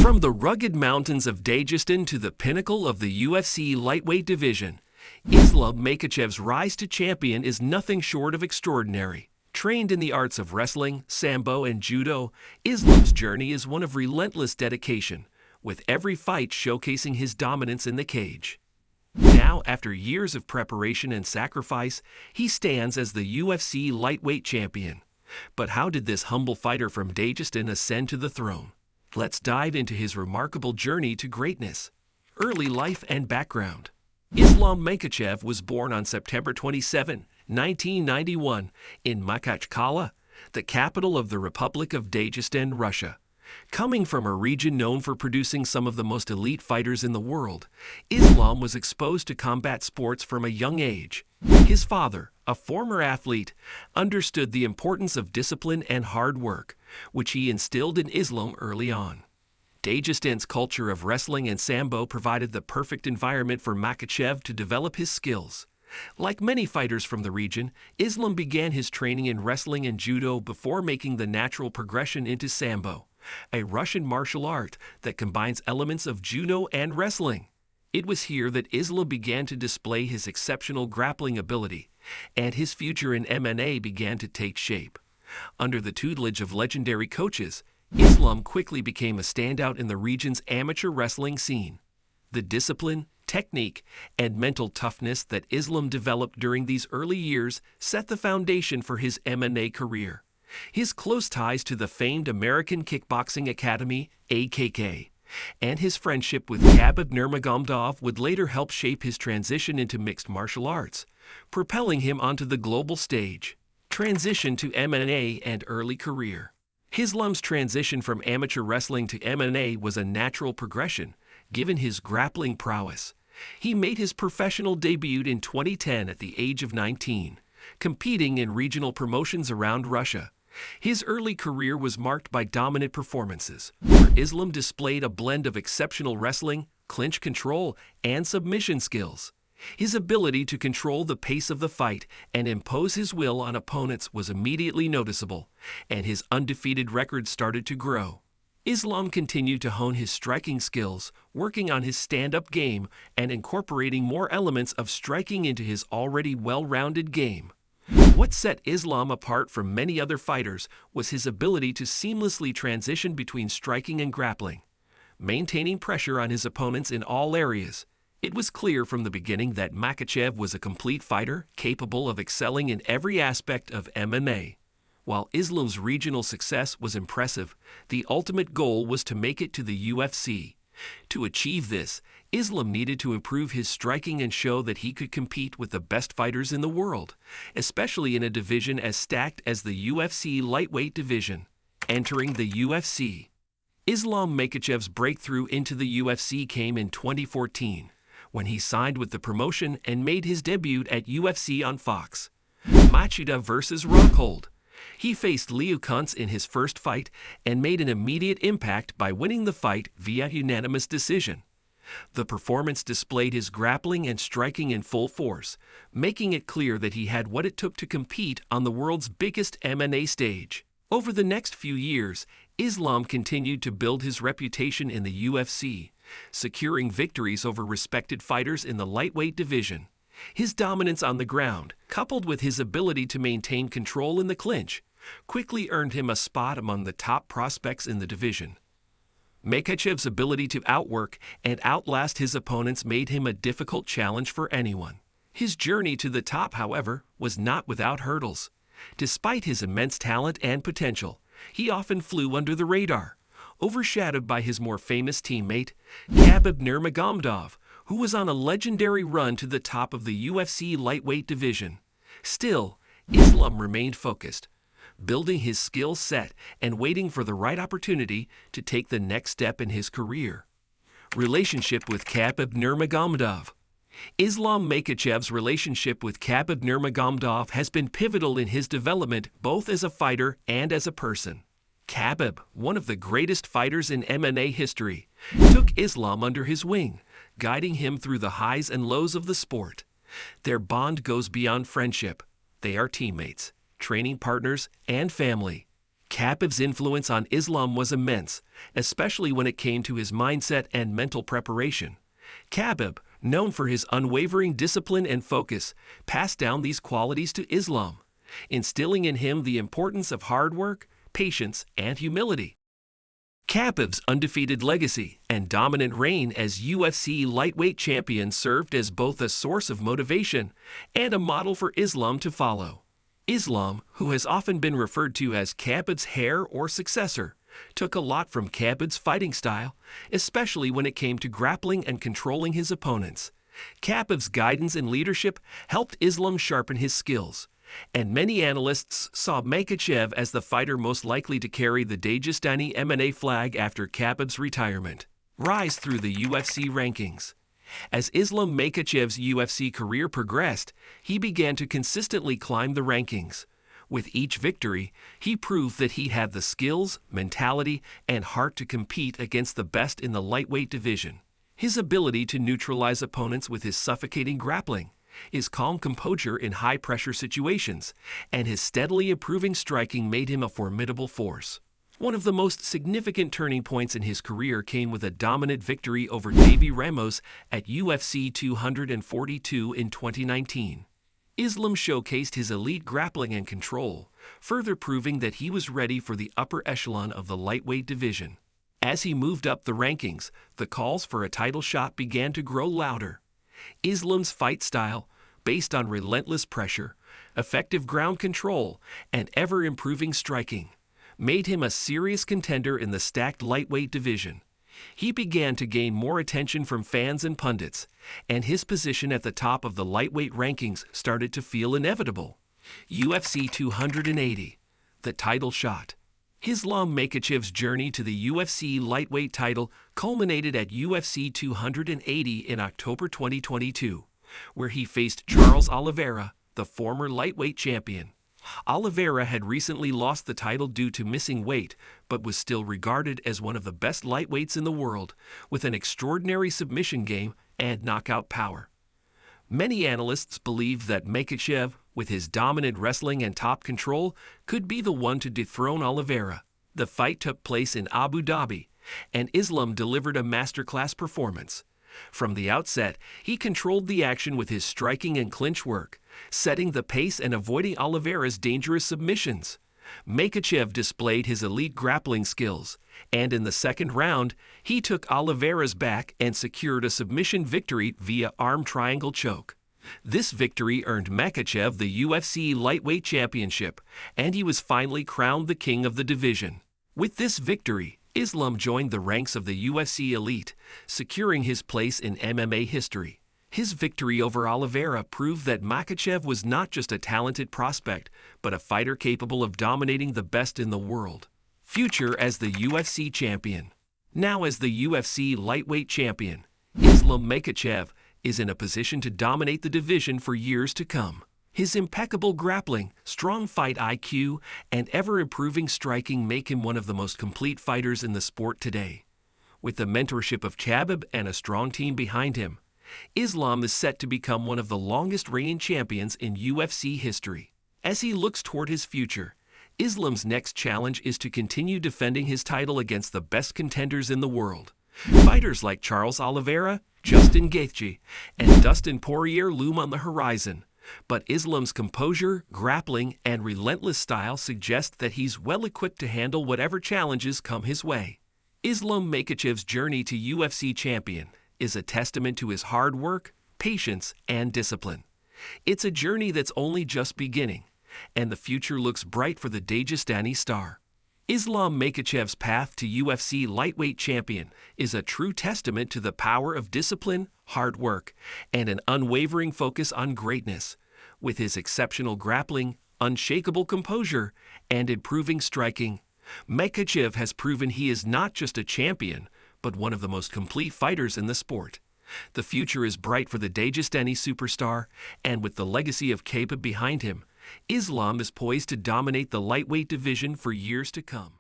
From the rugged mountains of Dagestan to the pinnacle of the UFC lightweight division, Islam Makhachev's rise to champion is nothing short of extraordinary. Trained in the arts of wrestling, sambo, and judo, Islam's journey is one of relentless dedication, with every fight showcasing his dominance in the cage. Now, after years of preparation and sacrifice, he stands as the UFC lightweight champion. But how did this humble fighter from Dagestan ascend to the throne? Let's dive into his remarkable journey to greatness. Early life and background. Islam Makhachev was born on September 27, 1991, in Makhachev, the capital of the Republic of Dagestan, Russia. Coming from a region known for producing some of the most elite fighters in the world, Islam was exposed to combat sports from a young age. His father, a former athlete, understood the importance of discipline and hard work, which he instilled in Islam early on. Dagestan's culture of wrestling and sambo provided the perfect environment for Makhachev to develop his skills. Like many fighters from the region, Islam began his training in wrestling and judo before making the natural progression into sambo, a Russian martial art that combines elements of judo and wrestling. It was here that Islam began to display his exceptional grappling ability, and his future in MMA began to take shape. Under the tutelage of legendary coaches, Islam quickly became a standout in the region's amateur wrestling scene. The discipline, technique, and mental toughness that Islam developed during these early years set the foundation for his MMA career. His close ties to the famed American Kickboxing Academy, AKK, and his friendship with Khabib Nurmagomedov would later help shape his transition into mixed martial arts, propelling him onto the global stage. Transition to MMA and early career. Islam's transition from amateur wrestling to MMA was a natural progression, given his grappling prowess. He made his professional debut in 2010 at the age of 19, competing in regional promotions around Russia. His early career was marked by dominant performances, where Islam displayed a blend of exceptional wrestling, clinch control, and submission skills. His ability to control the pace of the fight and impose his will on opponents was immediately noticeable, and his undefeated record started to grow. Islam continued to hone his striking skills, working on his stand-up game and incorporating more elements of striking into his already well-rounded game. What set Islam apart from many other fighters was his ability to seamlessly transition between striking and grappling, maintaining pressure on his opponents in all areas. It was clear from the beginning that Makhachev was a complete fighter capable of excelling in every aspect of MMA. While Islam's regional success was impressive, the ultimate goal was to make it to the UFC. To achieve this, Islam needed to improve his striking and show that he could compete with the best fighters in the world, especially in a division as stacked as the UFC lightweight division. Entering the UFC. Islam Makhachev's breakthrough into the UFC came in 2014, when he signed with the promotion and made his debut at UFC on Fox. Makhachev vs. Rockhold. He faced Leo Kuntz in his first fight and made an immediate impact by winning the fight via unanimous decision. The performance displayed his grappling and striking in full force, making it clear that he had what it took to compete on the world's biggest MMA stage. Over the next few years, Islam continued to build his reputation in the UFC, securing victories over respected fighters in the lightweight division. His dominance on the ground, coupled with his ability to maintain control in the clinch, quickly earned him a spot among the top prospects in the division. Makhachev's ability to outwork and outlast his opponents made him a difficult challenge for anyone. His journey to the top, however, was not without hurdles. Despite his immense talent and potential, he often flew under the radar, overshadowed by his more famous teammate, Khabib Nurmagomedov, who was on a legendary run to the top of the UFC lightweight division. Still, Islam remained focused, building his skill set and waiting for the right opportunity to take the next step in his career. Relationship with Khabib Nurmagomedov. Islam Makhachev's relationship with Khabib Nurmagomedov has been pivotal in his development both as a fighter and as a person. Khabib, one of the greatest fighters in MMA history, took Islam under his wing, guiding him through the highs and lows of the sport. Their bond goes beyond friendship. They are teammates, training partners, and family. Khabib's influence on Islam was immense, especially when it came to his mindset and mental preparation. Khabib, known for his unwavering discipline and focus, passed down these qualities to Islam, instilling in him the importance of hard work, patience, and humility. Khabib's undefeated legacy and dominant reign as UFC lightweight champion served as both a source of motivation and a model for Islam to follow. Islam, who has often been referred to as Khabib's heir or successor, took a lot from Khabib's fighting style, especially when it came to grappling and controlling his opponents. Khabib's guidance and leadership helped Islam sharpen his skills, and many analysts saw Makhachev as the fighter most likely to carry the Dagestani MMA flag after Khabib's retirement. Rise through the UFC rankings. As Islam Makhachev's UFC career progressed, he began to consistently climb the rankings. With each victory, he proved that he had the skills, mentality, and heart to compete against the best in the lightweight division. His ability to neutralize opponents with his suffocating grappling, his calm composure in high-pressure situations, and his steadily improving striking made him a formidable force. One of the most significant turning points in his career came with a dominant victory over Davy Ramos at UFC 242 in 2019. Islam showcased his elite grappling and control, further proving that he was ready for the upper echelon of the lightweight division. As he moved up the rankings, the calls for a title shot began to grow louder. Islam's fight style, based on relentless pressure, effective ground control, and ever-improving striking, made him a serious contender in the stacked lightweight division. He began to gain more attention from fans and pundits, and his position at the top of the lightweight rankings started to feel inevitable. UFC 280, the title shot. Islam Makhachev's journey to the UFC lightweight title culminated at UFC 280 in October 2022, where he faced Charles Oliveira, the former lightweight champion. Oliveira had recently lost the title due to missing weight, but was still regarded as one of the best lightweights in the world, with an extraordinary submission game and knockout power. Many analysts believed that Makhachev, with his dominant wrestling and top control, could be the one to dethrone Oliveira. The fight took place in Abu Dhabi, and Islam delivered a masterclass performance. From the outset, he controlled the action with his striking and clinch work, setting the pace and avoiding Oliveira's dangerous submissions. Makhachev displayed his elite grappling skills, and in the second round, he took Oliveira's back and secured a submission victory via arm triangle choke. This victory earned Makhachev the UFC lightweight championship, and he was finally crowned the king of the division. With this victory, Islam joined the ranks of the UFC elite, securing his place in MMA history. His victory over Oliveira proved that Makhachev was not just a talented prospect, but a fighter capable of dominating the best in the world. Future as the UFC champion. Now as the UFC lightweight champion, Islam Makhachev is in a position to dominate the division for years to come. His impeccable grappling, strong fight IQ, and ever-improving striking make him one of the most complete fighters in the sport today. With the mentorship of Khabib and a strong team behind him, Islam is set to become one of the longest-reigning champions in UFC history. As he looks toward his future, Islam's next challenge is to continue defending his title against the best contenders in the world. Fighters like Charles Oliveira, Justin Gaethje, and Dustin Poirier loom on the horizon. But Islam's composure, grappling, and relentless style suggest that he's well equipped to handle whatever challenges come his way. Islam Makhachev's journey to UFC champion is a testament to his hard work, patience, and discipline. It's a journey that's only just beginning, and the future looks bright for the Dagestani star. Islam Makhachev's path to UFC lightweight champion is a true testament to the power of discipline, hard work, and an unwavering focus on greatness. With his exceptional grappling, unshakable composure, and improving striking, Makhachev has proven he is not just a champion, but one of the most complete fighters in the sport. The future is bright for the Dagestani superstar, and with the legacy of Khabib behind him, Islam is poised to dominate the lightweight division for years to come.